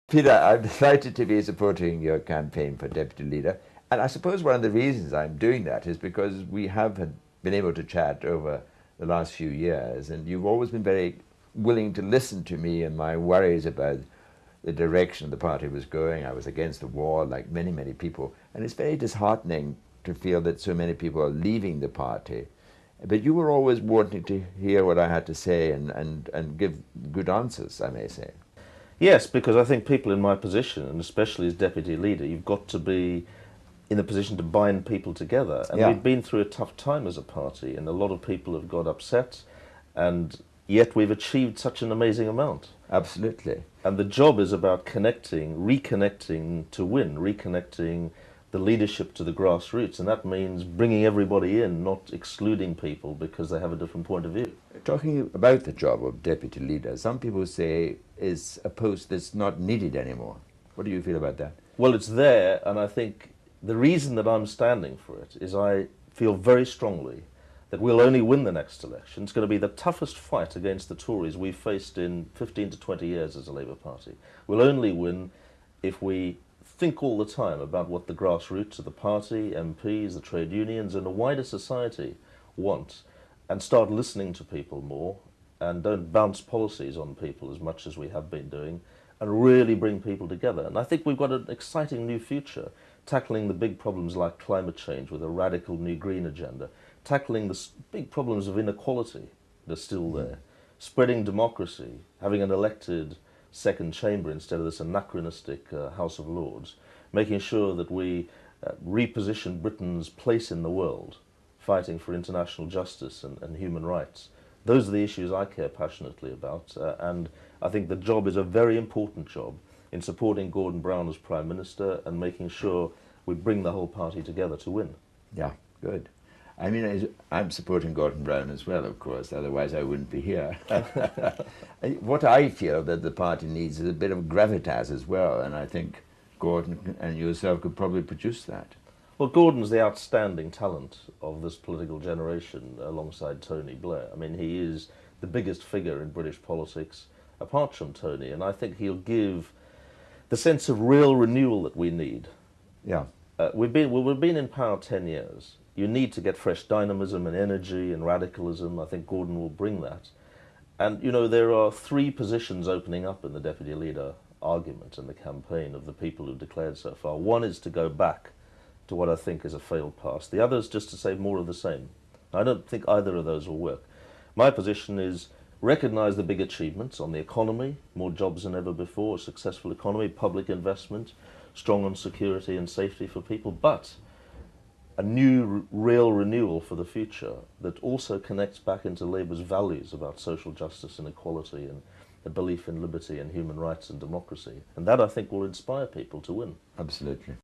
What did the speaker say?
Peter, I'm delighted to be supporting your campaign for deputy leader. And I suppose one of the reasons I'm doing that is because we have been able to chat over the last few years, and you've always been very willing to listen to me and my worries about the direction the party was going. I was against the war, like many, many people. And it's very disheartening to feel that so many people are leaving the party. But you were always wanting to hear what I had to say and give good answers, I may say. Yes, because I think people in my position, and especially as deputy leader, you've got to be in a position to bind people together. And we've been through a tough time as a party, and a lot of people have got upset, and yet we've achieved such an amazing amount. Absolutely. And the job is about connecting, reconnecting to win, reconnecting the leadership to the grassroots, and that means bringing everybody in, not excluding people because they have a different point of view. Talking about the job of deputy leader, some people say is a post that's not needed anymore. What do you feel about that? Well, it's there, and I think the reason that I'm standing for it is I feel very strongly that we'll only win the next election. It's going to be the toughest fight against the Tories we've faced in 15 to 20 years as a Labour Party. We'll only win if we think all the time about what the grassroots of the party, MPs, the trade unions and the wider society want, and start listening to people more, and don't bounce policies on people as much as we have been doing, and really bring people together. And I think we've got an exciting new future, tackling the big problems like climate change with a radical new green agenda, tackling the big problems of inequality that are still there, spreading democracy, having an elected second chamber instead of this anachronistic House of Lords, making sure that we reposition Britain's place in the world, fighting for international justice and human rights. Those are the issues I care passionately about, and I think the job is a very important job in supporting Gordon Brown as Prime Minister and making sure we bring the whole party together to win. Yeah, good. I mean, I'm supporting Gordon Brown as well, of course, otherwise I wouldn't be here. What I feel that the party needs is a bit of gravitas as well, and I think Gordon and yourself could probably produce that. Well, Gordon's the outstanding talent of this political generation alongside Tony Blair. I mean, he is the biggest figure in British politics apart from Tony, and I think he'll give the sense of real renewal that we need. Yeah. We've been in power 10 years. You need to get fresh dynamism and energy and radicalism. I think Gordon will bring that. And, you know, there are three positions opening up in the deputy leader argument and the campaign of the people who've declared so far. One is to go back to what I think is a failed past. The other is just to say more of the same. I don't think either of those will work. My position is recognise the big achievements on the economy, more jobs than ever before, a successful economy, public investment, strong on security and safety for people, but a new real renewal for the future that also connects back into Labour's values about social justice and equality and the belief in liberty and human rights and democracy. And that, I think, will inspire people to win. Absolutely.